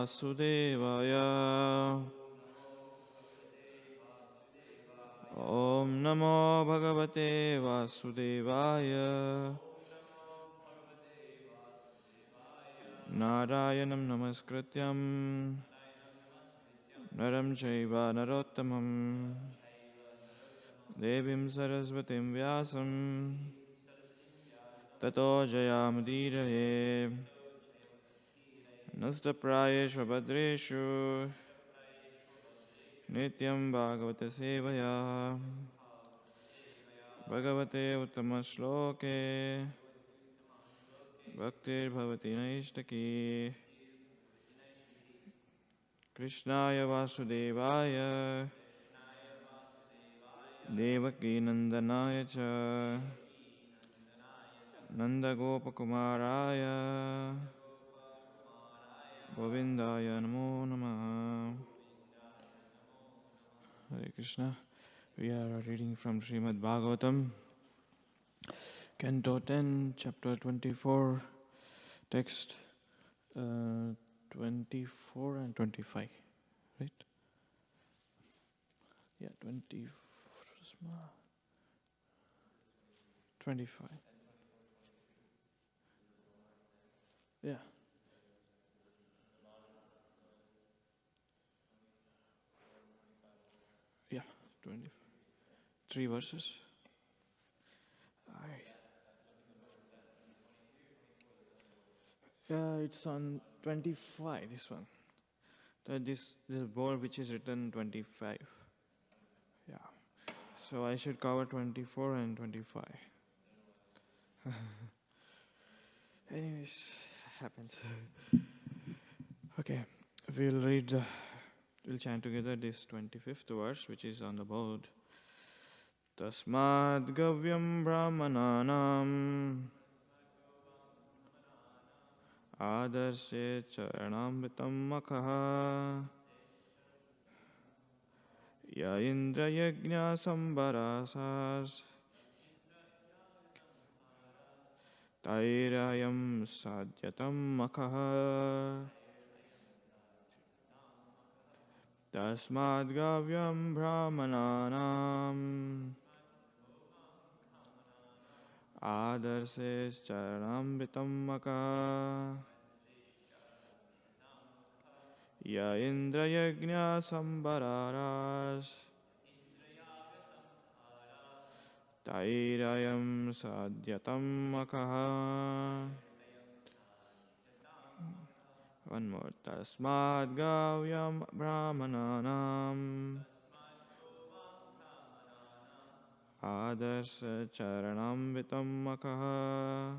Vasudevaya. Om Namo Bhagavate Vasudevaya. Narayanam Namaskrityam Naram Chaiva Narottamam Devim Saraswatim Vyasam Tato Jayamudiraye Nastaprayeshu Bhadreshu Nityam Bhagavata Sevaya Bhagavate Uttama-shloke Bhaktir Bhavati Naishtaki Krishnaya Vasudevaya Devaki Nandanaya Cha Nanda Gopakumaraya Govindaya Namo Namah. Hare Krishna. We are reading from Srimad Bhagavatam, Canto 10, Chapter 24, text 24 and 25, right? Yeah, 25. Yeah. Yeah, 23 verses. Yeah, it's on 25, this one. This board which is written 25. Yeah. So I should cover 24 and 25. Anyways, happens. Okay, we'll chant together this 25th verse which is on the board. Tasmad gavyam brahmananam Adarshe charanamritam makha Ya indra yajna sambarasas Tairayam sadhyatam makha Tasmad gavyam brahmananam Adarshe charanamritam makha Ya indra yajna sambararas Tairayam sadhyatam makaha. One more. Tasmad gavyam brahmananam Adarsa charanam vitam makaha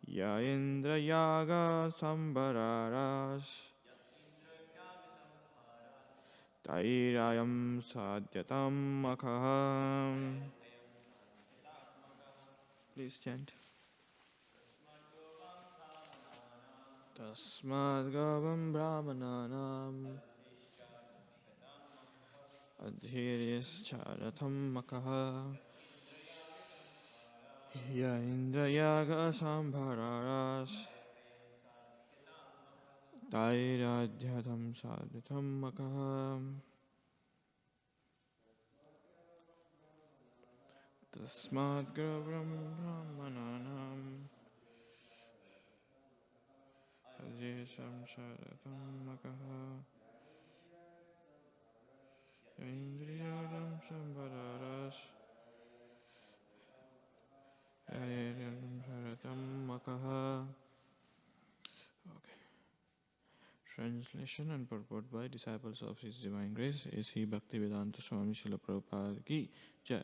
Ya indra yaga sambararas Tairayam sadhyatam makaha. Please chant. Tasmad gavam brahmananam Adhiris charatam makaha Ya indra yaga sambhararas Tairadhyatam sadhyatam makaha. Tasmad gavam brahmananam Adhirisam charatam makaha Ya indra yaga sambhararas Okay. Translation and purport by disciples of His Divine Grace A.C. Bhaktivedanta Swami Srila Prabhupada Ki Jai.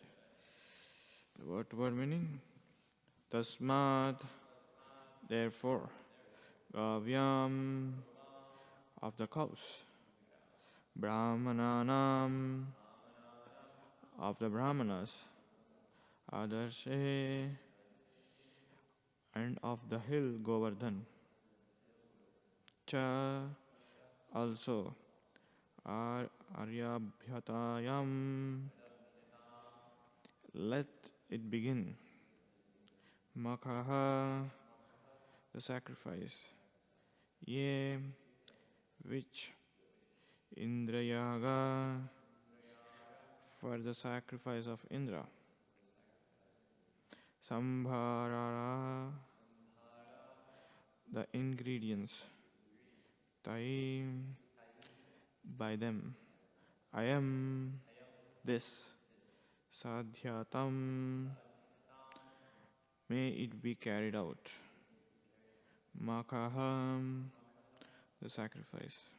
The word meaning: Tasmad, therefore, Gavyam, of the cows, Brahmananam, of the Brahmanas, Adarshe, and of the hill Govardhan, Cha, also, Aryabhyatayam, let it begin, Makaha, the sacrifice, ye which Indrayaga for the sacrifice of Indra. Sambharara the ingredients. Tai by them. I am this. Sadhyatam may it be carried out. Makaham the sacrifice.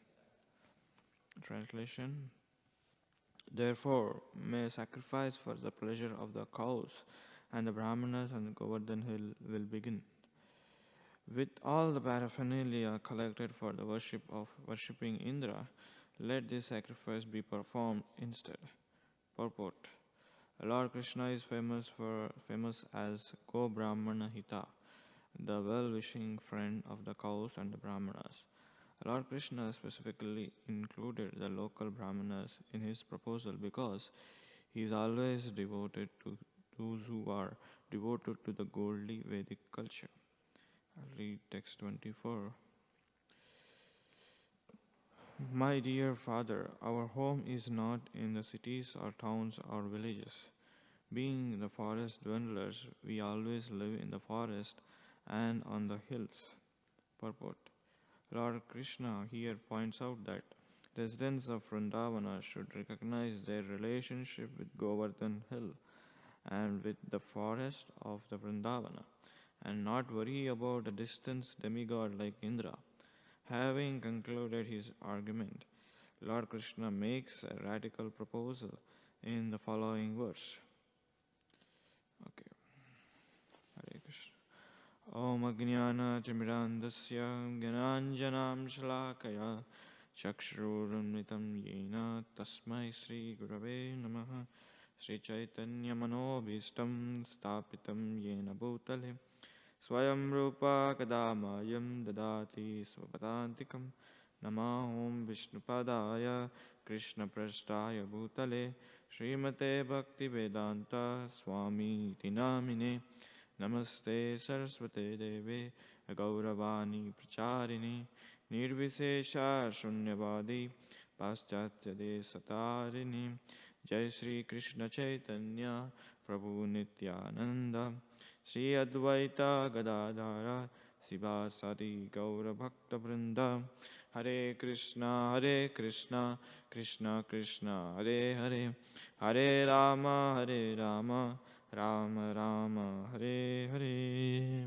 Translation. Therefore, may sacrifice for the pleasure of the cows and the Brahmanas and the Govardhan hill will begin. With all the paraphernalia collected for the worship of worshipping Indra, let this sacrifice be performed instead. Purport. Lord Krishna is famous as Go Brahmana Hita, the well-wishing friend of the cows and the Brahmanas. Lord Krishna specifically included the local Brahmanas in his proposal because he is always devoted to those who are devoted to the godly Vedic culture. I'll read text 24. My dear father, our home is not in the cities or towns or villages. Being the forest dwellers, we always live in the forest and on the hills. Purport. Lord Krishna here points out that residents of Vrindavana should recognize their relationship with Govardhan Hill and with the forest of the Vrindavana, and not worry about a distant demigod like Indra. Having concluded his argument, Lord Krishna makes a radical proposal in the following verse. Okay. Hare Krishna. Om Ajnana Timirandasya Gyananjanam Shalakaya Chakshurunmitam Yena Tasmai Sri Gurave Namaha Sri Chaitanya Manobhistam Stapitam Yena Bhutale Swayam Rupa Kadamayam Dadati Svapadantikam Namahom Vishnupadaya Krishna Prasthaya Bhutale Srimate Bhakti Vedanta Swami Tinamine Namaste Saraswate Deve Gauravani Pracharini Nirvisesha Shunyavadi Paschatya Desatarini Jai Sri Krishna Chaitanya Prabhu Nityananda Sri Advaita Gadadhara Sivasadi Gaura Bhakta Vrinda Hare Krishna Krishna Krishna Hare Hare Hare Rama Rama Rama Hare Hare.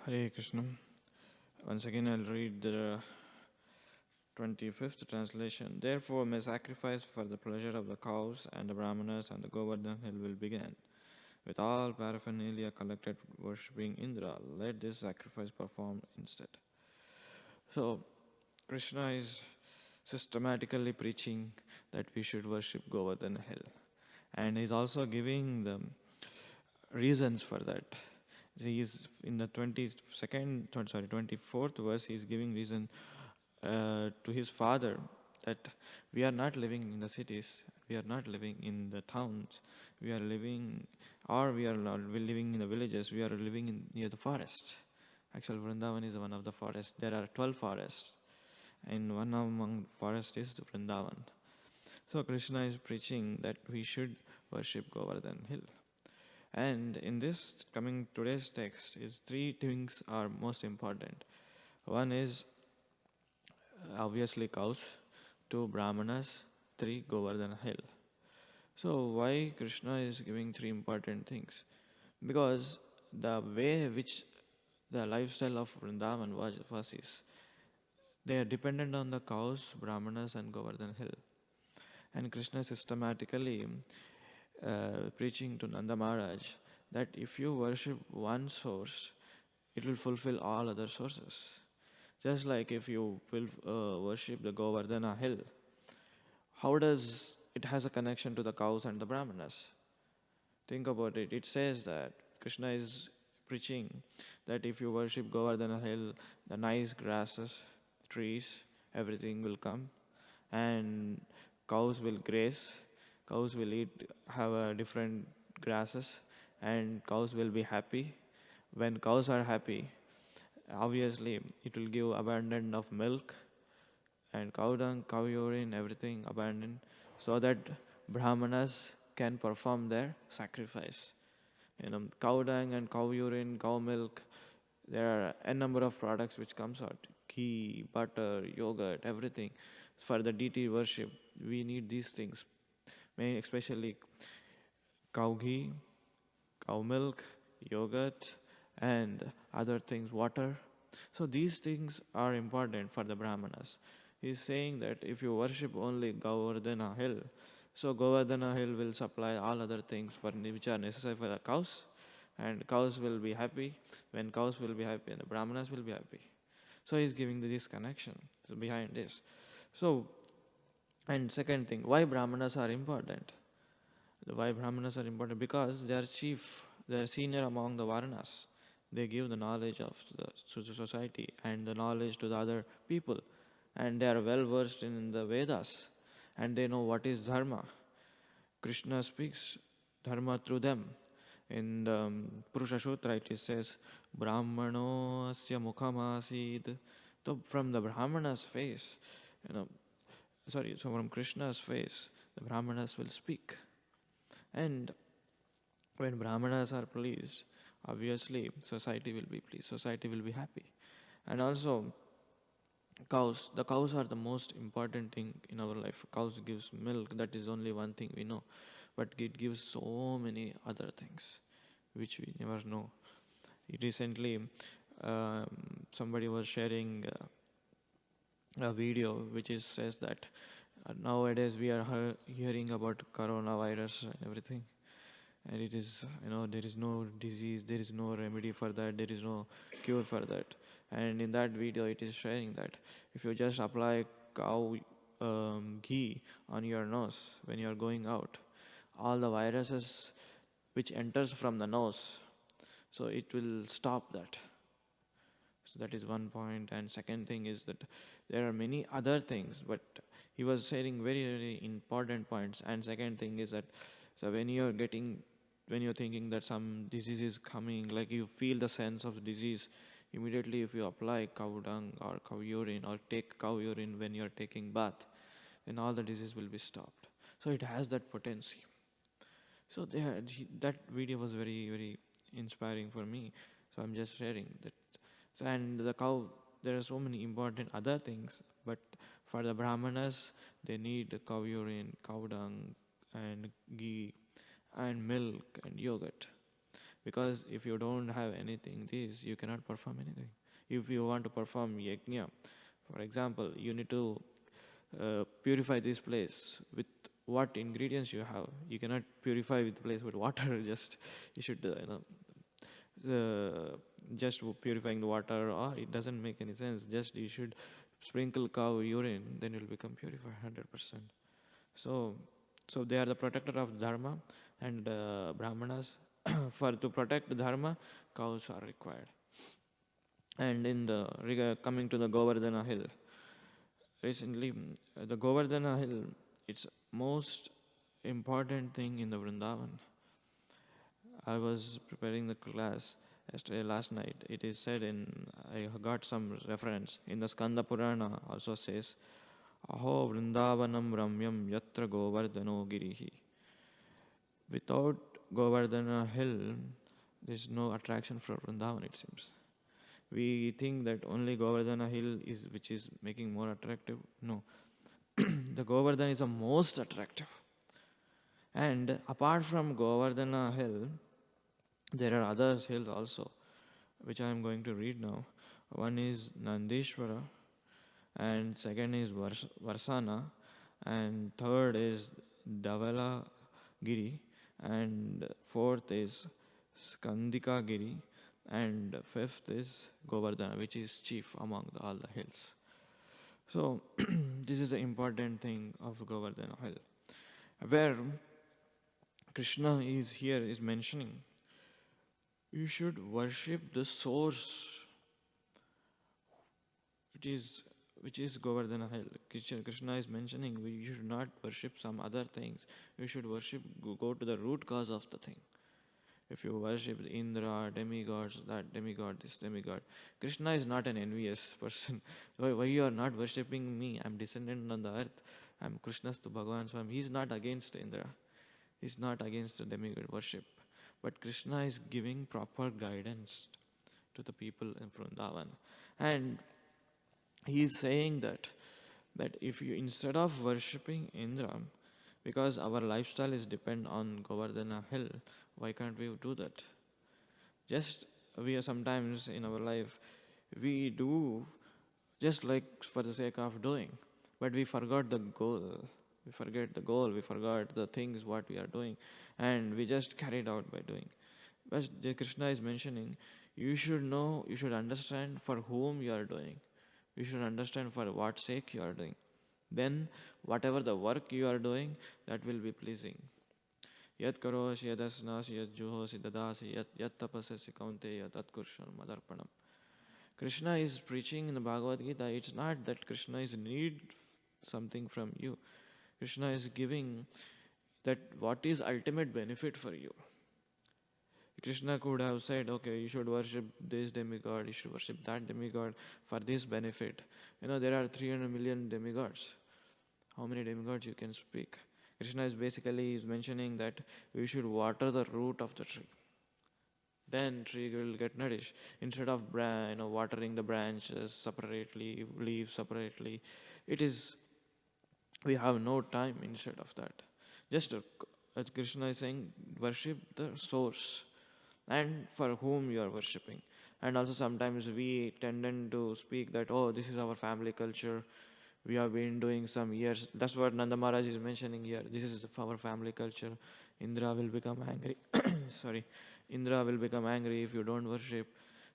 Hare Krishna. Once again I'll read the 25th translation. Therefore may sacrifice for the pleasure of the cows and the Brahmanas and the Govardhan hill will begin. With all paraphernalia collected worshipping Indra, let this sacrifice performed instead. So Krishna is systematically preaching that we should worship Govardhan hill. And he's also giving the reasons for that. He is in the 24th verse, he is giving reason to his father that we are not living in the cities, we are not living in the towns, we are living in the villages, we are living near the forest. Actually, Vrindavan is one of the forests. There are 12 forests, and one among forests is Vrindavan. So Krishna is preaching that we should worship Govardhan hill. And in this today's text is three things are most important. One is obviously cows, two Brahmanas, three Govardhan hill. So why Krishna is giving three important things? Because the way which the lifestyle of Vrindavan was is they are dependent on the cows, Brahmanas and Govardhan hill. And Krishna systematically preaching to Nanda Maharaj that if you worship one source, it will fulfill all other sources. Just like if you will worship the Govardhana hill, how does it has a connection to the cows and the Brahmanas? Think about it. It says that Krishna is preaching that if you worship Govardhana hill, the nice grasses, trees, everything will come, and cows will graze, cows will have different grasses, and cows will be happy. When cows are happy, obviously it will give abundance of milk and cow dung, cow urine, everything abundant, so that brahmanas can perform their sacrifice. Cow dung and cow urine, cow milk, there are a number of products which comes out: ghee, butter, yogurt, everything. For the deity worship, we need these things, especially cow ghee, cow milk, yogurt, and other things, water. So these things are important for the Brahmanas. He's saying that if you worship only Govardhana hill, so Govardhana hill will supply all other things which are necessary for the cows, and cows will be happy. When cows will be happy, and the Brahmanas will be happy. So he's giving this connection behind this. So, and second thing, why Brahmanas are important? Why Brahmanas are important? Because they are chief, they are senior among the Varnas. They give the knowledge of the society and the knowledge to the other people. And they are well versed in the Vedas. And they know what is Dharma. Krishna speaks Dharma through them. In the Purusha Sutra it says, Brahmano asya mukhamasid. So from the Brahmana's face, so from Krishna's face, the Brahmanas will speak. And when Brahmanas are pleased, obviously society will be pleased, society will be happy. And also, cows, the cows are the most important thing in our life. Cows gives milk, that is only one thing we know. But it gives so many other things which we never know. Recently, somebody was sharing a video which says that nowadays we are hearing about coronavirus and everything, and it is, there is no disease, there is no remedy for that, there is no cure for that. And in that video it is sharing that if you just apply cow ghee on your nose when you are going out, all the viruses which enters from the nose, so it will stop that. So that is one point. And second thing is that there are many other things, but he was sharing very, very important points. And second thing is that, so when you're thinking that some disease is coming, like you feel the sense of disease, immediately if you apply cow dung or cow urine or take cow urine when you're taking bath, then all the disease will be stopped. So it has that potency. So that video was very, very inspiring for me. So I'm just sharing that. So, and the cow, there are so many important other things, but for the Brahmanas, they need cow urine, cow dung, and ghee, and milk, and yogurt. Because if you don't have anything, you cannot perform anything. If you want to perform yajna, for example, you need to purify this place with what ingredients you have. You cannot purify the place with water. Just you should just purifying the water, it doesn't make any sense. Just you should sprinkle cow urine, then it will become purified 100%. So they are the protector of dharma, and Brahmanas to protect the dharma, cows are required. And coming to the Govardhana hill, recently the Govardhana hill, it's most important thing in the Vrindavan. I was preparing the class last night. It is said I got some reference in the Skanda Purana also says, Aho Vrindavanam Ramyam Yatra Govardhano Girihi. Without Govardhana hill, there is no attraction for Vrindavan, it seems. We think that only Govardhana hill which is making more attractive. No. The Govardhana is the most attractive. And apart from Govardhana hill, there are other hills also, which I am going to read now. One is Nandishvara, and second is Varsana, and third is Davala Giri, and fourth is Skandika Giri, and fifth is Govardhana, which is chief among all the hills. So this is the important thing of Govardhana hill, where Krishna is mentioning you should worship the source, which is Govardhana hill. Krishna is mentioning you should not worship some other things. You should go to the root cause of the thing. If you worship Indra, demigods, that demigod, this demigod, Krishna is not an envious person. Why you are not worshipping me? I'm descendant on the earth. I'm Krishna's to Bhagavan Swami. He's not against Indra. He's not against the demigod worship. But Krishna is giving proper guidance to the people in Vrindavan. And he is saying that if you, instead of worshipping Indra, because our lifestyle is depend on Govardhana hill, why can't we do that? Just we are sometimes in our life, we do just like for the sake of doing, but we forgot the goal. We forget the goal, we forgot the things what we are doing, and we just carried out by doing. But Krishna is mentioning, you should know, you should understand for whom you are doing. You should understand for what sake you are doing. Then whatever the work you are doing, that will be pleasing. Yat karosi yad asnasi yat juhosi dadasi yat tapasasi kaunteya tat kurshan madarpanam. Krishna is preaching in the Bhagavad Gita, it's not that Krishna is need something from you. Krishna is giving that what is ultimate benefit for you. Krishna could have said, okay, you should worship this demigod, you should worship that demigod for this benefit. There are 300 million demigods. How many demigods you can speak? Krishna is basically mentioning that you should water the root of the tree. Then tree will get nourished. Instead of watering the branches separately, leaves separately, we have no time instead of that. Just as Krishna is saying, worship the source and for whom you are worshipping. And also sometimes we tend to speak that, oh, this is our family culture. We have been doing some years. That's what Nanda Maharaj is mentioning here. This is our family culture. Indra will become angry. Sorry. Indra will become angry if you don't worship.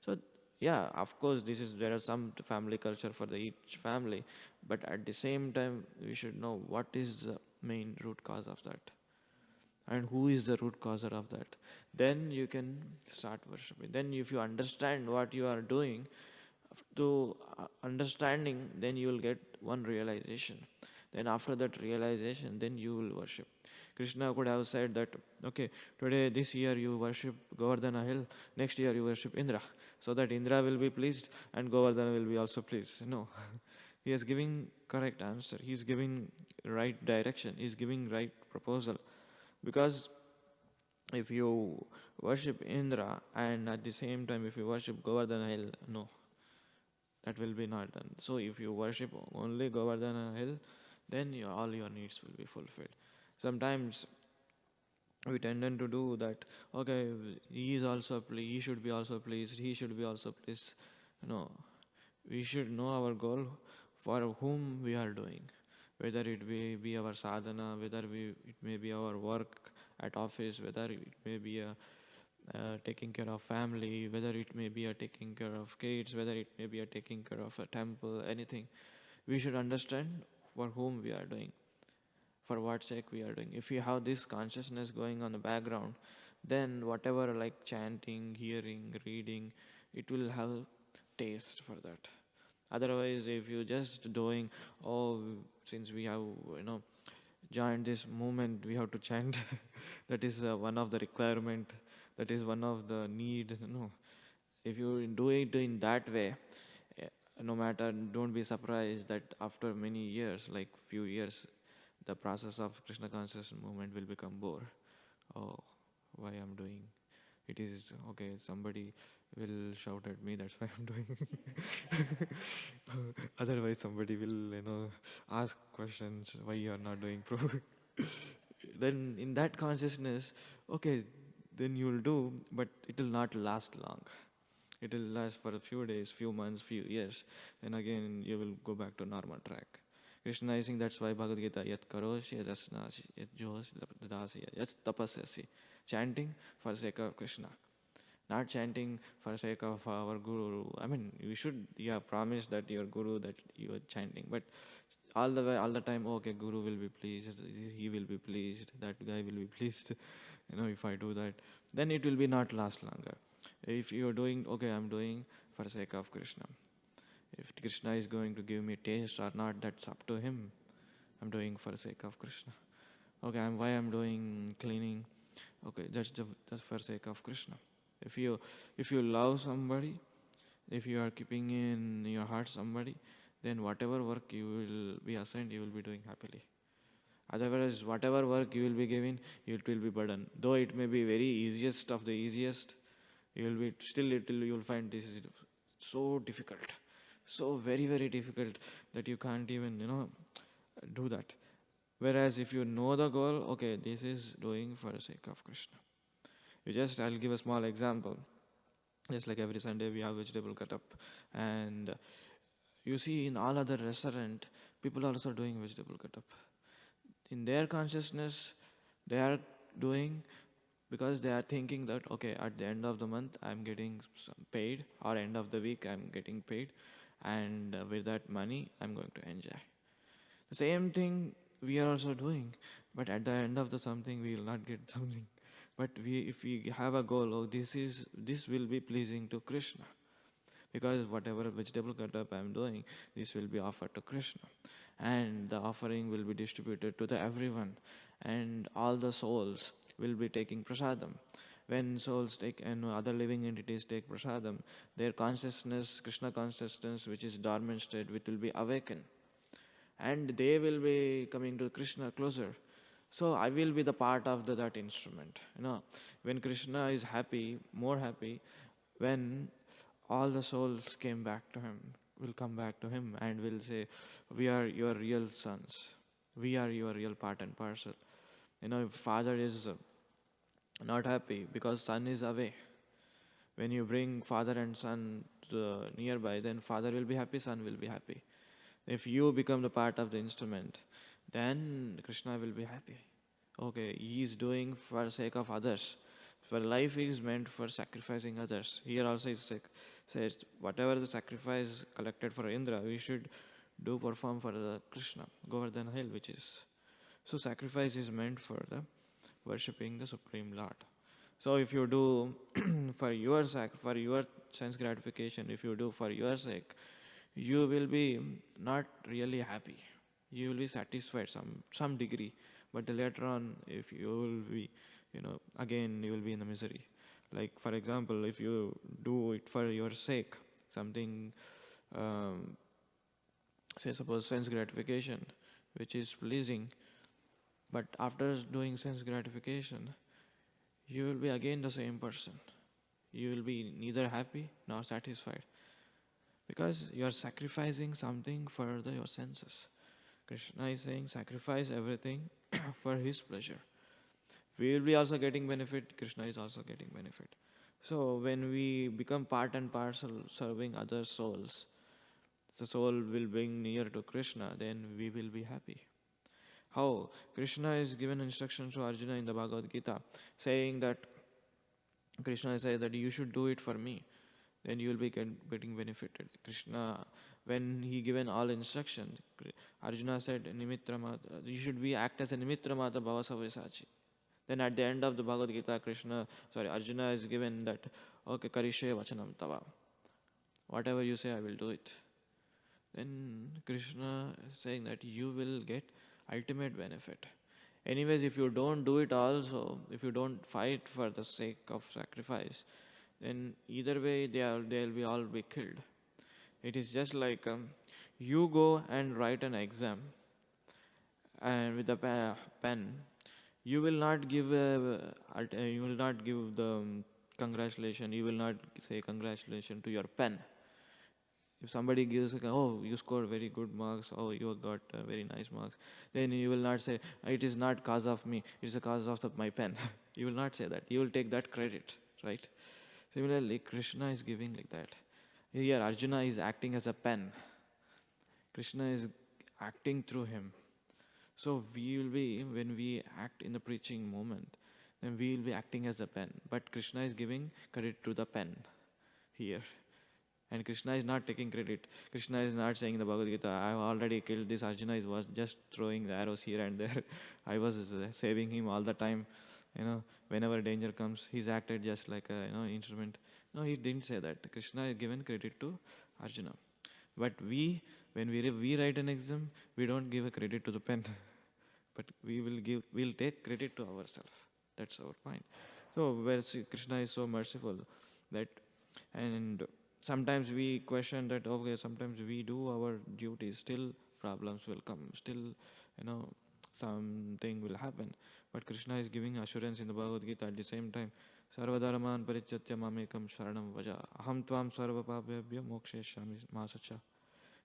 So, yeah, of course, there are some family culture for each family. But at the same time, we should know what is the main root cause of that. And who is the root causer of that. Then you can start worshipping. Then if you understand what you are doing, to understanding, then you will get one realization. Then after that realization, then you will worship. Krishna could have said that, okay, today, this year you worship Govardhana hill, next year you worship Indra, so that Indra will be pleased and Govardhana will be also pleased. No. He is giving correct answer. He is giving right direction. He is giving right proposal. Because if you worship Indra and at the same time if you worship Govardhana hill, no, that will be not done. So if you worship only Govardhana hill, then all your needs will be fulfilled. Sometimes we tend to do that, okay, he is also pleased, he should be also pleased, he should be also pleased. No, we should know our goal for whom we are doing. Whether it be our sadhana, whether it may be our work at office, whether it may be taking care of family, whether it may be taking care of kids, whether it may be taking care of a temple, anything. We should understand for whom we are doing, for what sake we are doing. If we have this consciousness going on the background, then whatever like chanting, hearing, reading, it will have taste for that. Otherwise, if you just doing, oh, since we have, joined this movement, we have to chant. That is one of the requirement. That is one of the need. No, if you do it in that way, no matter, don't be surprised that after many years, like few years, the process of Krishna consciousness movement will become bore. Oh, why I'm doing? It is okay. Somebody will shout at me. That's why I'm doing. Otherwise, somebody will, ask questions. Why you are not doing Prabhu? Then in that consciousness, okay, then you will do, but it will not last long. It will last for a few days, few months, few years. Then again, you will go back to normal track. Krishna is saying that's why Bhagavad Gita, yat karosi, yat asnasi, yat josi, dadasi, yat tapasyasi. Chanting for sake of Krishna. Not chanting for sake of our guru. I mean, you have promised that your guru that you are chanting. But all the time, okay, guru will be pleased, he will be pleased, that guy will be pleased. If I do that, then it will be not last longer. If you are doing, okay, I'm doing for sake of Krishna. If Krishna is going to give me taste or not, that's up to him. I'm doing for the sake of Krishna. Okay, why I'm doing cleaning? Okay, that's for sake of Krishna. If you if you love somebody, if you are keeping in your heart somebody, then whatever work you will be assigned, you will be doing happily. Otherwise, whatever work you will be given, it will be burden. Though it may be very easiest of the easiest, you will be still you will find this is so difficult, so very very difficult that you can't even do that. Whereas if you know the goal, okay, this is doing for the sake of Krishna. I'll give a small example. Just like every Sunday we have vegetable cut up, and you see in all other restaurant, people are also doing vegetable cut up. In their consciousness, they are doing because they are thinking that okay, at the end of the month I'm getting some paid, or end of the week I'm getting paid, and with that money I'm going to enjoy. The same thing we are also doing, but at the end of the something we will not get something. But if we have a goal, oh, this will be pleasing to Krishna, because whatever vegetable cut up I am doing, this will be offered to Krishna, and the offering will be distributed to the everyone, and all the souls will be taking prasadam. When souls take and other living entities take prasadam, their consciousness, Krishna consciousness, which is dormant state, which will be awakened, and they will be coming to Krishna closer. So I will be the part of that instrument. When Krishna is happy, more happy, when all the souls came back to him, will come back to him and will say, "We are your real sons. We are your real part and parcel." If father is not happy because son is away, when you bring father and son to nearby, then father will be happy, son will be happy. If you become the part of the instrument, then Krishna will be happy. Okay, he is doing for sake of others. For life is meant for sacrificing others. Here also it says, whatever the sacrifice collected for Indra, we should do perform for the Krishna, Govardhan hill, which is. So sacrifice is meant for the worshipping the Supreme Lord. So if you do for your sense gratification, if you do for your sake, you will be not really happy. You will be satisfied some degree, but later on, if you will be, again you will be in the misery. Like for example, if you do it for your sake, something, say suppose sense gratification, which is pleasing, but after doing sense gratification, you will be again the same person. You will be neither happy nor satisfied, because you are sacrificing something for your senses. Krishna is saying sacrifice everything for his pleasure. We will be also getting benefit, Krishna is also getting benefit. So when we become part and parcel serving other souls, the soul will bring near to Krishna, then we will be happy. How? Krishna is given instructions to Arjuna in the Bhagavad Gita, saying that Krishna says that you should do it for me, then you will be getting benefited. Krishna, when he given all instructions, Arjuna said, Nimitra Mata, you should be act as a Nimitra Mata Bhava Savesachi. Then at the end of the Bhagavad Gita, Arjuna is given that, okay, Karishe Vachanam Tava. Whatever you say, I will do it. Then Krishna is saying that you will get ultimate benefit. Anyways, if you don't do it also, if you don't fight for the sake of sacrifice, then either way they'll be all be killed. It is just like you go and write an exam, and with a pen, you will not give the congratulation. You will not say congratulations to your pen. If somebody gives, oh, you scored very good marks, oh, you got very nice marks, then you will not say, it is not cause of me, it is a cause of my pen. You will not say that. You will take that credit, right? Similarly, Krishna is giving like that. Here, Arjuna is acting as a pen. Krishna is acting through him. So we will be, when we act in the preaching moment, then we will be acting as a pen. But Krishna is giving credit to the pen here. And Krishna is not taking credit. Krishna is not saying in the Bhagavad Gita, I have already killed this. Arjuna was just throwing the arrows here and there. I was saving him all the time. Whenever danger comes, he's acted just like a instrument. No, he didn't say that. Krishna is given credit to Arjuna. But when we write an exam, we don't give a credit to the pen. But we'll take credit to ourselves. That's our point. So where Krishna is so merciful that, and sometimes we question that, okay, sometimes we do our duties, still problems will come, still, something will happen. But Krishna is giving assurance in the Bhagavad Gita at the same time. Sarvadharman parityatya mamekam sharanam vaja aham tvam sarva papebhyo mokshayashyami masacha.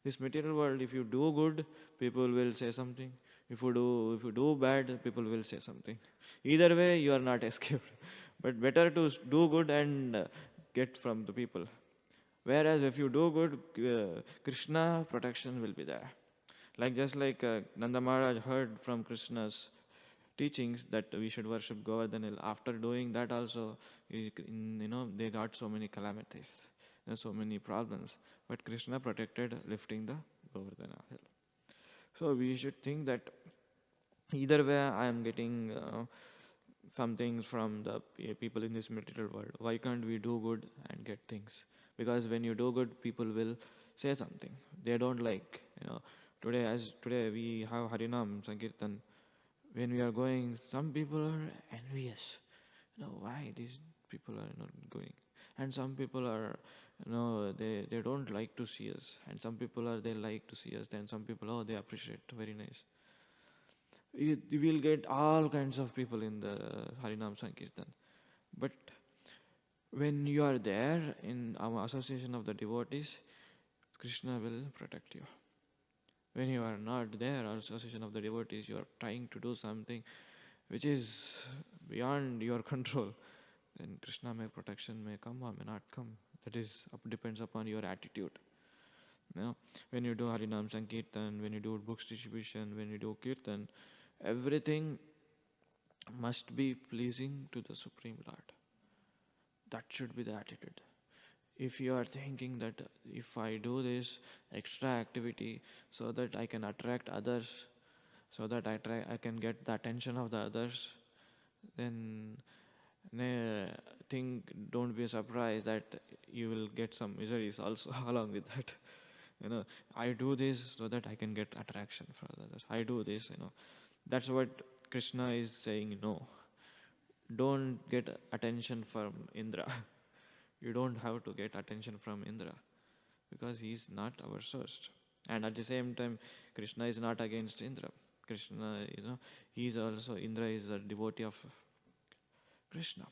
This material world, if you do good, people will say something. If you do bad, people will say something. Either way, you are not escaped. But better to do good and get from the people. Whereas if you do good, Krishna protection will be there. Just like Nanda Maharaj heard from Krishna's teachings that we should worship Govardhan Hill. After doing that also, they got so many calamities, so many problems. But Krishna protected lifting the Govardhana Hill. So we should think that either way I am getting some things from the people in this material world. Why can't we do good and get things? Because when you do good, people will say something. They don't like, today we have Harinam Sankirtan. When we are going, some people are envious. Why these people are not going? And some people are, they don't like to see us. And some people they like to see us. Then some people, they appreciate, very nice. You will get all kinds of people in the Harinam Sankirtan. But when you are there in our association of the devotees, Krishna will protect you. When you are not there, or association of the devotees, you are trying to do something which is beyond your control, then Krishna protection may come or may not come. That depends upon your attitude. When you do Harinam Sankirtan, when you do books distribution, when you do Kirtan, everything must be pleasing to the Supreme Lord. That should be the attitude. If you are thinking that if I do this extra activity so that I can attract others, so that I can get the attention of the others, then don't be surprised that you will get some miseries also along with that. I do this so that I can get attraction from others. I do this, That's what Krishna is saying. No, don't get attention from Indra. You don't have to get attention from Indra, because he is not our source. And at the same time, Krishna is not against Indra. Krishna, Indra is a devotee of Krishna.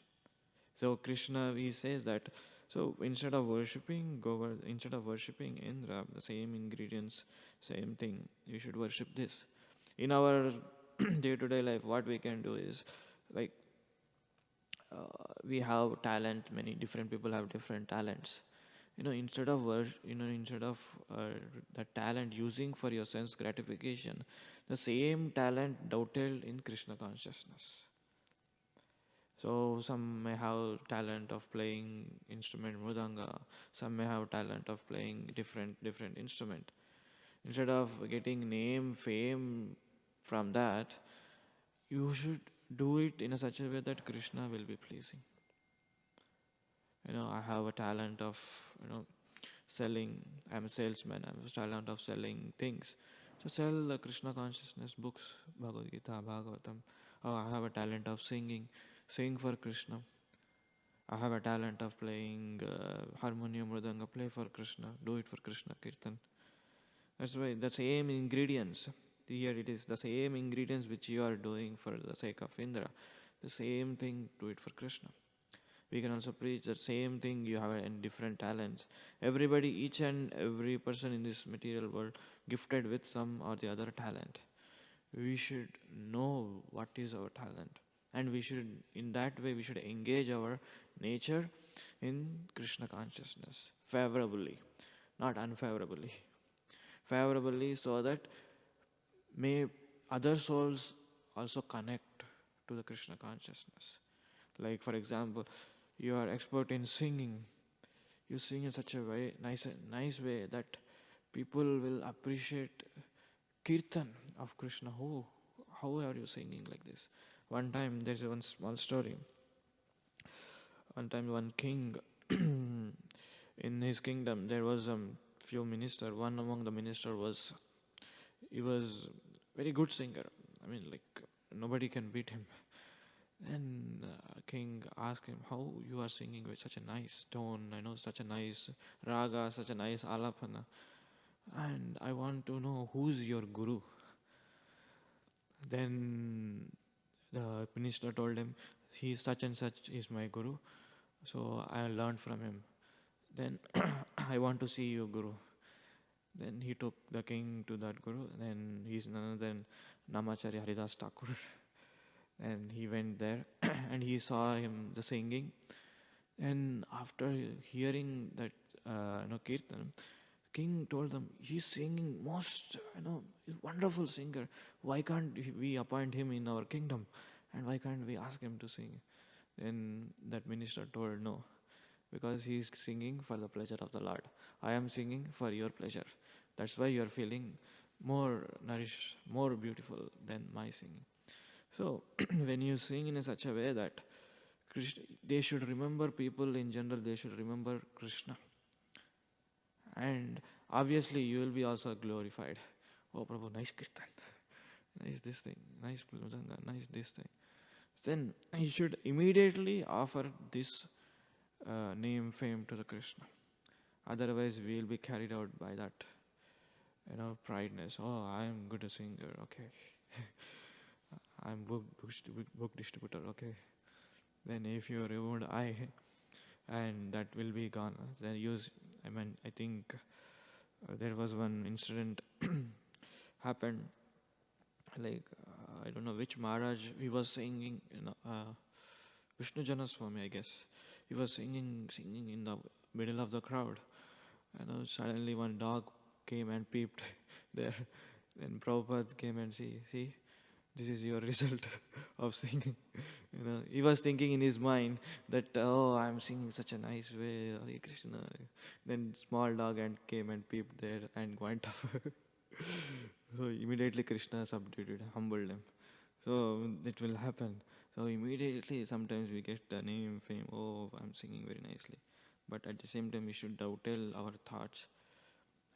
So Krishna, he says that, so instead of worshipping Indra, the same ingredients, same thing, you should worship this. In our day-to-day life, what we can do is, like, we have talent. Many different people have different talents. Instead of the talent using for your sense gratification, the same talent dovetailed in Krishna consciousness. So some may have talent of playing instrument mridanga, some may have talent of playing different instrument. Instead of getting name, fame from that, you should do it in such a way that Krishna will be pleasing. I have a talent of, selling. I'm a salesman. I have a talent of selling things. So sell the Krishna consciousness books, Bhagavad Gita, Bhagavatam. I have a talent of singing. Sing for Krishna. I have a talent of playing harmonium, mridanga. Play for Krishna. Do it for Krishna Kirtan. That's why the same ingredients. Here it is the same ingredients which you are doing for the sake of Indra. The same thing, do it for Krishna. We can also preach the same thing. You have in different talents. Everybody, each and every person in this material world, gifted with some or the other talent. We should know what is our talent. And in that way, we should engage our nature in Krishna consciousness favorably, not unfavorably. Favorably, so that may other souls also connect to the Krishna consciousness. Like, for example, you are expert in singing. You sing in such a way, nice way, that people will appreciate Kirtan of Krishna. Oh, how are you singing like this? One time, there's one small story. One time, one king, in his kingdom, there was few minister. One among the minister he was very good singer. Nobody can beat him. Then king asked him, how you are singing with such a nice tone, such a nice raga, such a nice alapana. And I want to know who's your guru. Then the minister told him, he such and such is my guru. So I learned from him. Then I want to see you, guru. Then he took the king to that guru. Then he's none other than Namacharya Haridas Thakur. And he went there and he saw him the singing. And after hearing that kirtan, king told them, he's singing most, he's wonderful singer. Why can't we appoint him in our kingdom? And why can't we ask him to sing? Then that minister told, no, because he's singing for the pleasure of the Lord. I am singing for your pleasure. That's why you are feeling more nourished, more beautiful than my singing. So when you sing in such a way that Krishna, they should remember, people in general, they should remember Krishna. And obviously you will be also glorified. Oh Prabhu, nice kirtan, nice this thing, nice mridanga, nice this thing. Then you should immediately offer this name, fame to the Krishna. Otherwise we will be carried out by that, prideness. Oh, I am good a singer, okay. I'm book distributor, okay. Then if you remove I, and that will be gone. Then I think there was one incident happened, like I don't know which Maharaj, he was singing, Vishnu Janaswami, I guess. He was singing in the middle of the crowd. Suddenly one dog came and peeped there. Then Prabhupada came and see, this is your result of singing. He was thinking in his mind that, oh, I'm singing such a nice way, Hare Krishna. Then small dog came and peeped there and went off. So immediately Krishna subdued it, humbled him. So it will happen. So immediately sometimes we get the name, fame, oh, I'm singing very nicely. But at the same time we should dovetail our thoughts,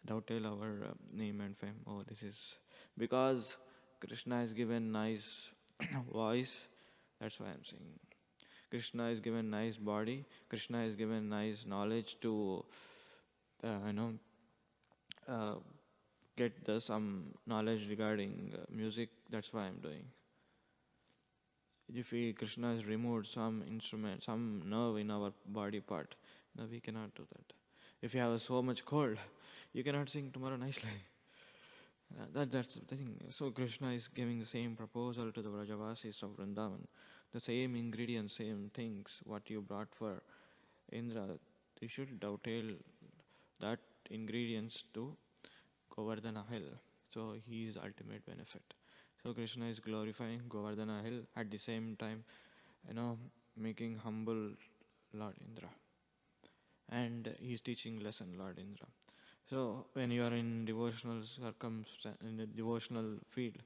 dovetail our name and fame. Oh, this is because Krishna is given nice voice, that's why I'm singing. Krishna is given nice body. Krishna is given nice knowledge to, get some knowledge regarding music. That's why I'm doing. If Krishna has removed some instrument, some nerve in our body part, no, we cannot do that. If you have so much cold, you cannot sing tomorrow nicely. That's the thing. So Krishna is giving the same proposal to the Vrajavasis of Vrindavan. The same ingredients, same things, what you brought for Indra, you should dovetail that ingredients to Govardhana hill. So he is ultimate benefit. So Krishna is glorifying Govardhana hill at the same time, making humble Lord Indra. And he is teaching lesson Lord Indra. So when you are in devotional in a devotional field,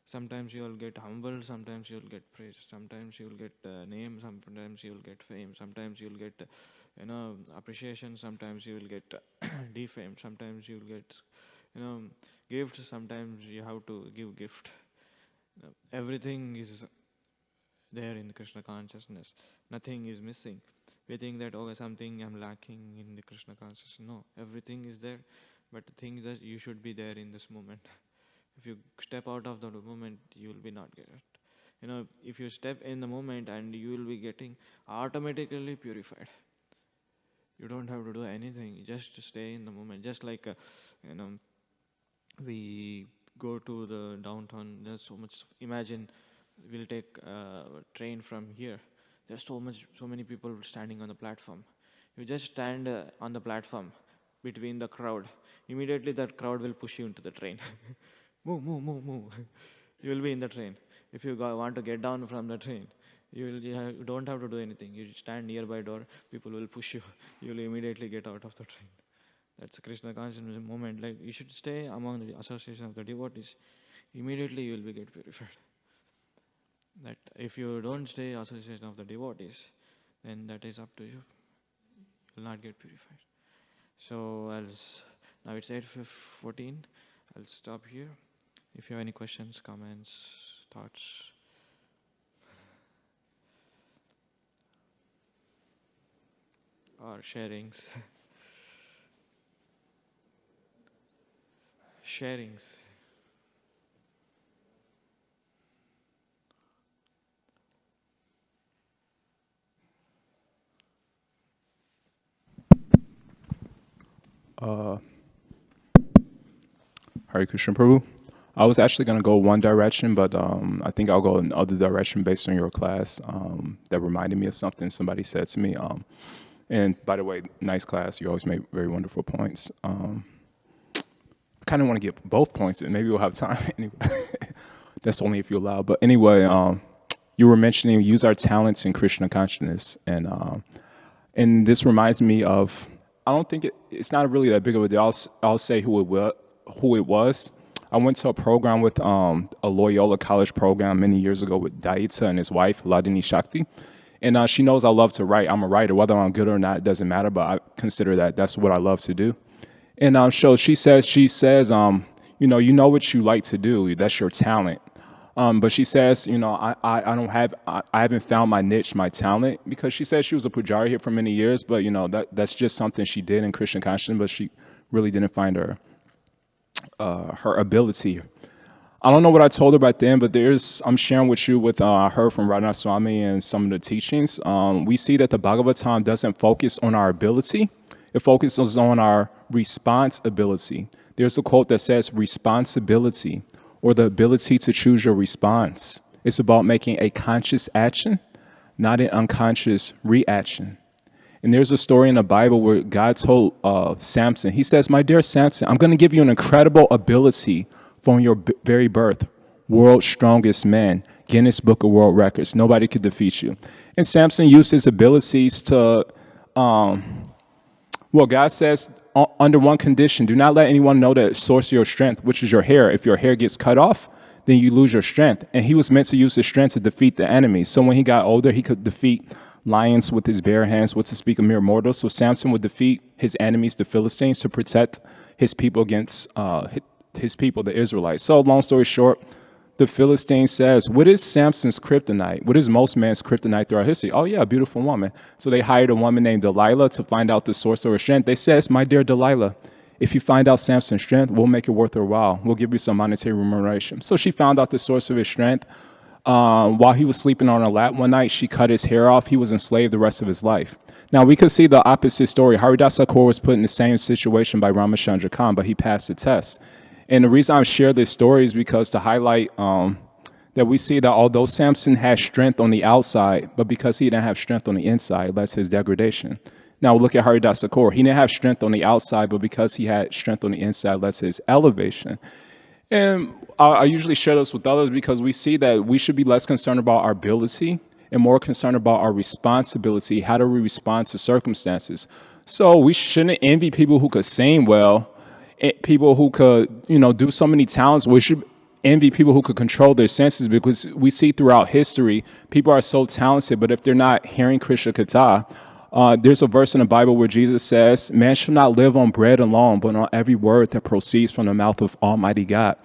sometimes you will get humble, sometimes you will get praise, sometimes you will get name, sometimes you will get fame, sometimes you will get appreciation, sometimes you will get defame, sometimes you will get gift, sometimes you have to give gift. Everything is there in Krishna consciousness. Nothing is missing. We think that, okay, something I'm lacking in the Krishna consciousness. No, everything is there, but the thing is that you should be there in this moment. If you step out of the moment, you will be not get it. If you step in the moment, and you will be getting automatically purified. You don't have to do anything. Just stay in the moment. Just like we go to the downtown. There's so much. Imagine we'll take a train from here. There's so many people standing on the platform. You just stand on the platform between the crowd. Immediately that crowd will push you into the train. Move. You will be in the train. If you want to get down from the train, you don't have to do anything. You stand nearby door, people will push you. You will immediately get out of the train. That's a Krishna consciousness moment. Like, you should stay among the association of the devotees. Immediately you will be get purified. That if you don't stay association of the devotees, then that is up to you. You will not get purified. So now it's 8:14. I'll stop here. If you have any questions, comments, thoughts. or sharings. Sharings. Uh, Hare Krishna Prabhu. I was actually going to go one direction, but I think I'll go in the other direction based on your class. That reminded me of something somebody said to me. And by the way, nice class. You always make very wonderful points. I kind of want to get both points, and maybe we'll have time. Anyway, that's only if you allow. But anyway, you were mentioning use our talents in Krishna consciousness, and this reminds me of. I don't think it's not really that big of a deal. I'll say who it was. I went to a program with a Loyola College program many years ago with Daita and his wife Ladini Shakti, and she knows I love to write. I'm a writer, whether I'm good or not, it doesn't matter. But I consider that's what I love to do. And so she says, you know what you like to do. That's your talent. But she says, I haven't found my niche, my talent, because she says she was a pujari here for many years, but that's just something she did in Christian consciousness, but she really didn't find her ability. I don't know what I told her back then, but I'm sharing with you with I heard from Radha Swami and some of the teachings. We see that the Bhagavatam doesn't focus on our ability; it focuses on our responsibility. There's a quote that says, "Responsibility, or the ability to choose your response. It's about making a conscious action, not an unconscious reaction." And there's a story in the Bible where God told Samson, he says, "My dear Samson, I'm going to give you an incredible ability from your very birth. World's strongest man, Guinness Book of World Records. Nobody could defeat you." And Samson used his abilities to, God says, under one condition, do not let anyone know the source of your strength, which is your hair. If your hair gets cut off, then you lose your strength. And he was meant to use his strength to defeat the enemy. So when he got older, he could defeat lions with his bare hands, what to speak of mere mortals. So Samson would defeat his enemies, the Philistines, to protect his people against his people, the Israelites. So long story short, the Philistine says, what is Samson's kryptonite? What is most man's kryptonite throughout history? Oh yeah, a beautiful woman. So they hired a woman named Delilah to find out the source of her strength. They says, "My dear Delilah, if you find out Samson's strength, we'll make it worth her while. We'll give you some monetary remuneration." So she found out the source of his strength. While he was sleeping on her lap one night, she cut his hair off. He was enslaved the rest of his life. Now, we could see the opposite story. Haridas Thakur was put in the same situation by Ramachandra Khan, but he passed the test. And the reason I share this story is because to highlight that we see that although Samson had strength on the outside, but because he didn't have strength on the inside, that's his degradation. Now look at Haridas Thakur. He didn't have strength on the outside, but because he had strength on the inside, that's his elevation. And I usually share this with others because we see that we should be less concerned about our ability and more concerned about our responsibility. How do we respond to circumstances? So we shouldn't envy people who could sing well, people who could, do so many talents. We should envy people who could control their senses because we see throughout history, people are so talented, but if they're not hearing Krishna Katha, there's a verse in the Bible where Jesus says, "Man shall not live on bread alone, but on every word that proceeds from the mouth of Almighty God."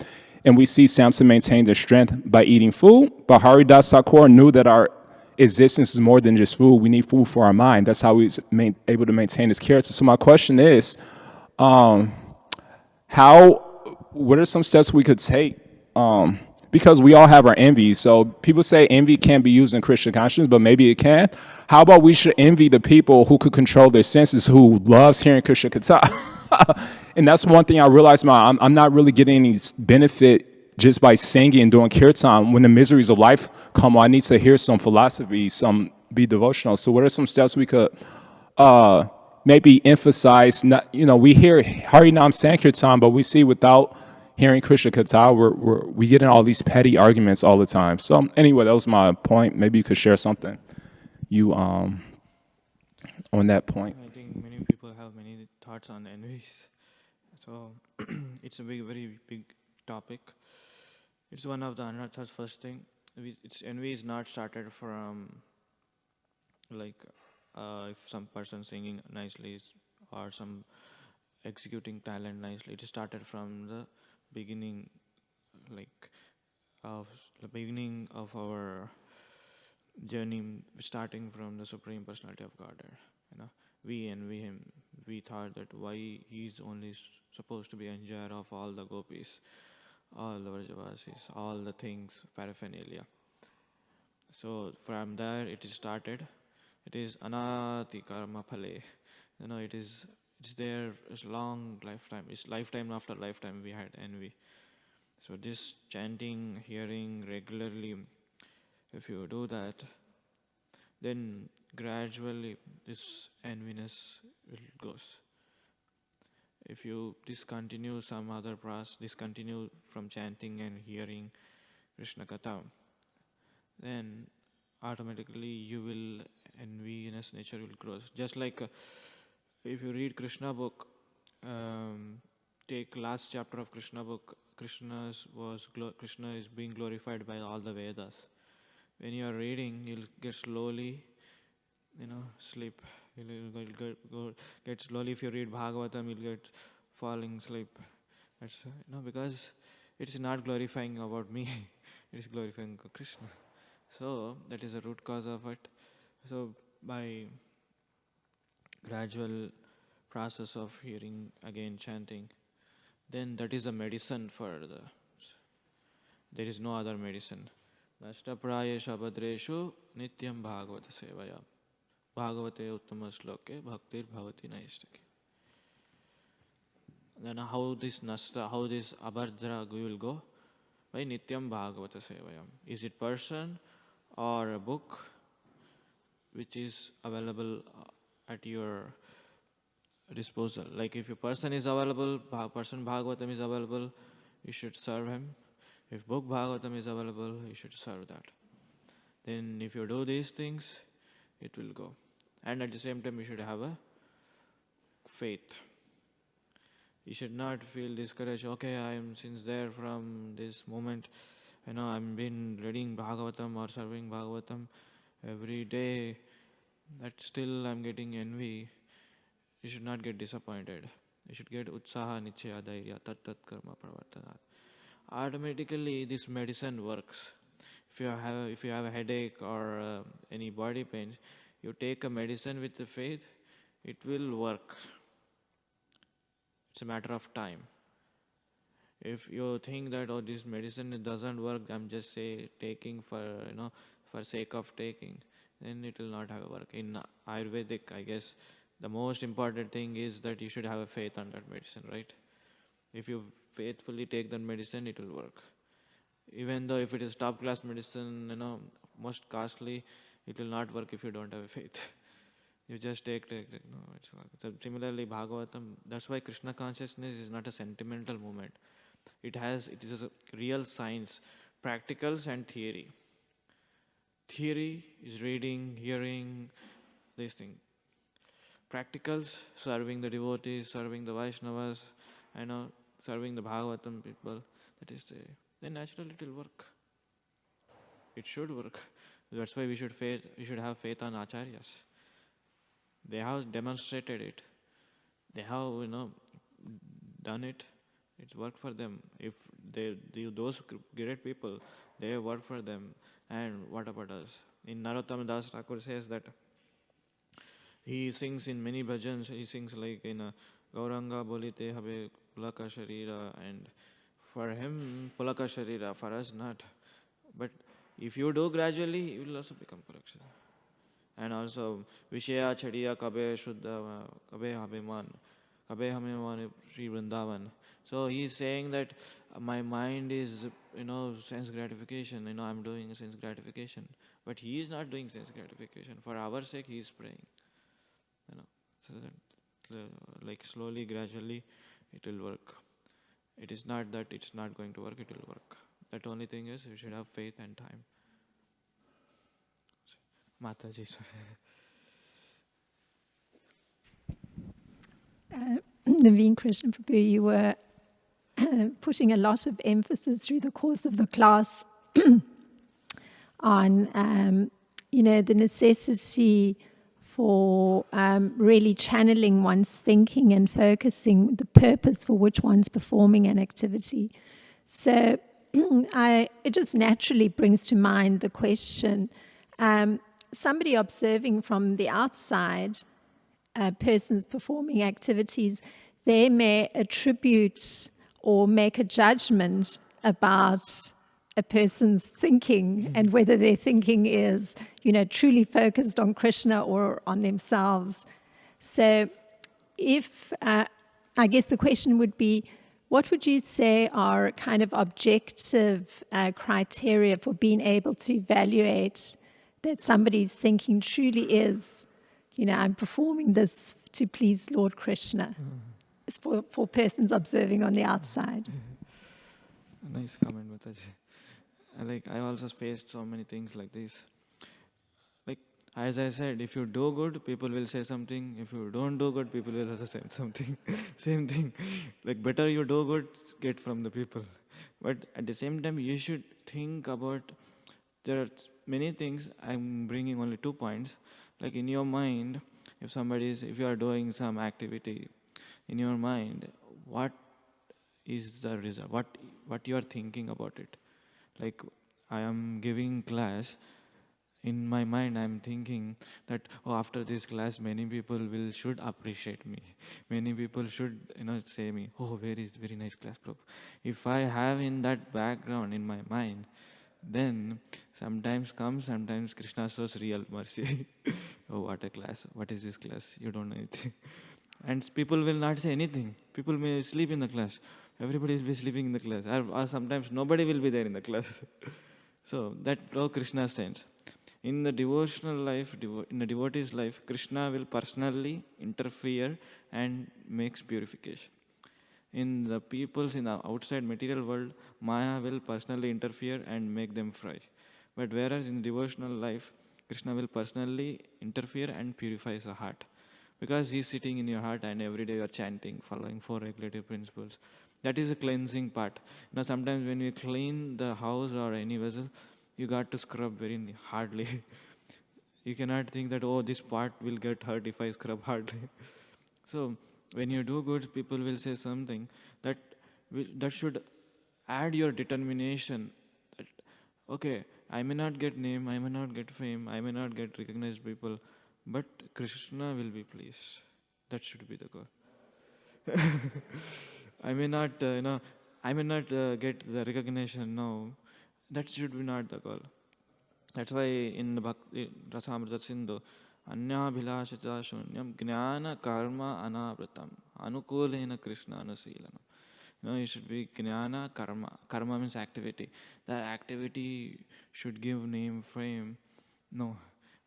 And we see Samson maintain their strength by eating food, but Haridas Thakur knew that our existence is more than just food. We need food for our mind. That's how he's able to maintain his character. So my question is, what are some steps we could take? Because we all have our envy. So people say envy can't be used in Christian consciousness, but maybe it can. How about we should envy the people who could control their senses, who loves hearing Krishna Katha? And that's one thing I realized, I'm not really getting any benefit just by singing and doing kirtan. When the miseries of life come, I need to hear some philosophy, be devotional. So what are some steps we could maybe emphasize? Not, we hear Harinam Sankirtan, but we see without hearing Krishna Katha, we get in all these petty arguments all the time. So anyway, that was my point. Maybe you could share something on that point. I think many people have many thoughts on envy. So it's a very big topic. It's one of the anarthas first thing. It's envy is not started from like if some person singing nicely or some executing talent nicely. It started from the beginning, like of the beginning of our journey, starting from the Supreme Personality of Godhead. You know, we envy him. We thought that why he's only supposed to be enjoyer of all the gopis, all the Vrajavasis, all the things, paraphernalia. So from there it is started. It is anati karma phale. It's there. It's long lifetime. It's lifetime after lifetime we had envy. So this chanting, hearing regularly, if you do that, then gradually this enviness will goes. If you discontinue some other discontinue from chanting and hearing Krishna Katha, then automatically you will enviness nature will grow. Just like if you read Krishna book, take last chapter of Krishna book, Krishna is being glorified by all the Vedas. When you are reading, you'll get slowly, sleep. You'll get slowly. If you read Bhagavatam, you'll get falling sleep. That's because it's not glorifying about me. It is glorifying Krishna. So that is the root cause of it. So by gradual process of hearing again chanting, then that is a medicine for there is no other medicine. Nashtaprayesha bhadreshu nityam bhagavata sevaya. Bhagavate uttama shloke bhaktir bhavati naistake. Then how this abhadra will go? By nityam bhagavata sevaya. Is it person or a book which is available at your disposal? Like if a person is available, person Bhagavatam is available, you should serve him. If book Bhagavatam is available, you should serve that. Then if you do these things, it will go. And at the same time, you should have a faith. You should not feel discouraged. Okay, I am since there from this moment, I've been reading Bhagavatam or serving Bhagavatam every day, that still I'm getting envy. You should not get disappointed. You should get utsaha nichaya dhairya tat karma pravartanat. Automatically this medicine works. If you have a headache or any body pain, you take a medicine with the faith, it will work. It's a matter of time. If you think that this medicine it doesn't work, I'm just taking for sake of taking, then it will not have a work. In Ayurvedic, I guess the most important thing is that you should have a faith on that medicine, right? If you faithfully take that medicine, it will work. Even though if it is top class medicine, most costly, it will not work if you don't have a faith. You just take. No, it's work. So similarly, Bhagavatam, that's why Krishna consciousness is not a sentimental movement. It is a real science, practicals and theory. Theory is reading, hearing, this thing. Practicals, serving the devotees, serving the Vaishnavas, serving the Bhagavatam people. Then naturally it will work. It should work. That's why we should have faith on acharyas. They have demonstrated it. They have done it. It's worked for them. If those great people, they work for them. And what about us? In Narottama Das Thakur says that he sings in many bhajans. He sings like in Gauranga Bolite Habe Pulaka Sharira, and for him Pulaka Sharira, for us not. But if you do gradually, you will also become Pulaka. And also Vishaya Chadiya Kabe Shuddha Kabe Habiman Kabe Habiman Sri Vrindavan. So he is saying that my mind is sense gratification. I'm doing sense gratification, but he is not doing sense gratification. For our sake, he is praying. So that like slowly, gradually, it will work. It is not that it's not going to work. It will work. That only thing is we should have faith and time. Mataji. Naveen, Krishna, Prabhu, you were putting a lot of emphasis through the course of the class on, the necessity for really channeling one's thinking and focusing the purpose for which one's performing an activity. So it just naturally brings to mind the question, somebody observing from the outside persons performing activities, they may attribute or make a judgment about a person's thinking and whether their thinking is, truly focused on Krishna or on themselves. So if, I guess the question would be, what would you say are kind of objective criteria for being able to evaluate that somebody's thinking truly is, I'm performing this to please Lord Krishna? It's for persons observing on the outside. Nice comment, Mataji. I also faced so many things like this. As I said, if you do good, people will say something. If you don't do good, people will also say something. Same thing. Better you do good, get from the people. But at the same time, you should think about, there are many things. I'm bringing only 2 points. In your mind, if you are doing some activity, in your mind, what is the result? What you are thinking about it? I am giving class. In my mind, I'm thinking that, after this class, many people should appreciate me. Many people should, say me, very nice class, Prabhu. If I have in that background in my mind, then sometimes Krishna shows real mercy. What a class. What is this class? You don't know anything. And people will not say anything. People may sleep in the class. Everybody will be sleeping in the class. Or sometimes nobody will be there in the class. So that's how Krishna sends. In the devotional life, in the devotee's life, Krishna will personally interfere and makes purification. In the peoples in the outside material world, Maya will personally interfere and make them fry. But whereas in devotional life, Krishna will personally interfere and purifies the heart. Because he is sitting in your heart and every day you are chanting, following 4 regulative principles. That is a cleansing part. Sometimes when you clean the house or any vessel, you got to scrub very hardly. You cannot think that, this part will get hurt if I scrub hardly. So when you do good, people will say something that should add your determination. That, okay, I may not get name, I may not get fame, I may not get recognized people, but Krishna will be pleased. That should be the goal. I may not, get the recognition now. That should be not the goal. That's why in the Bhakti Rasamrita Sindhu, Anyabhilashita Shunyam Jnana Karma Anavratam Anukulena Krishna Anusilanam. You should be Jnana Karma. Karma means activity. That activity should give name, fame. No.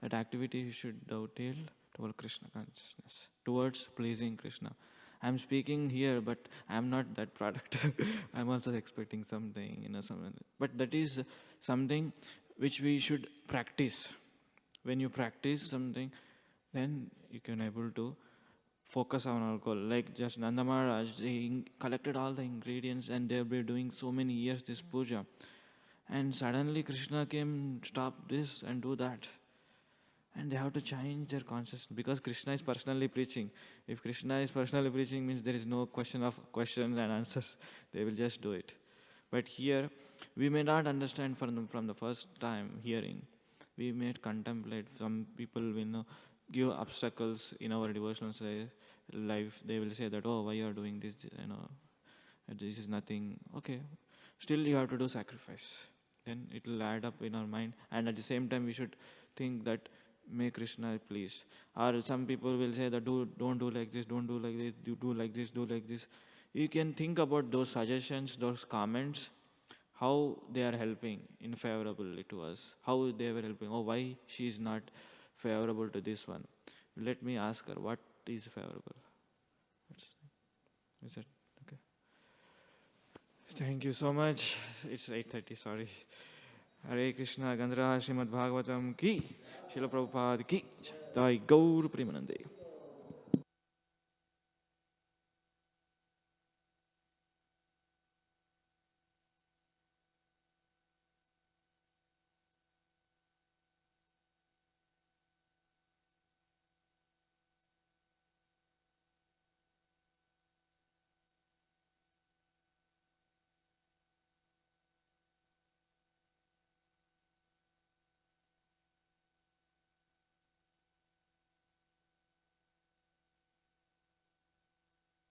That activity should dovetail toward Krishna consciousness, towards pleasing Krishna. I'm speaking here, but I'm not that product. I'm also expecting something, something. But that is something which we should practice. When you practice something, then you can able to focus on our goal. Like just Nanda Maharaj, he collected all the ingredients and they've been doing so many years this puja. And suddenly Krishna came, stop this and do that. And they have to change their consciousness because Krishna is personally preaching. If Krishna is personally preaching, means there is no question of questions and answers. They will just do it. But here, we may not understand from the first time hearing. We may contemplate. Some people will give obstacles in our devotional life. They will say that, why you are doing this? This is nothing. Okay, still you have to do sacrifice. Then it will add up in our mind. And at the same time, we should think that may Krishna please. Or some people will say that don't do like this, don't do like this, do like this, do like this. You can think about those suggestions, those comments, how they are helping in favorably to us, how they were helping, why she is not favorable to this one. Let me ask her, what is favorable? Is that okay? Thank you so much. It's 8:30, sorry. Hare Krishna, Gandhara Srimad Bhagavatam ki, Srila Prabhupada ki, Jai Gaur Premanande.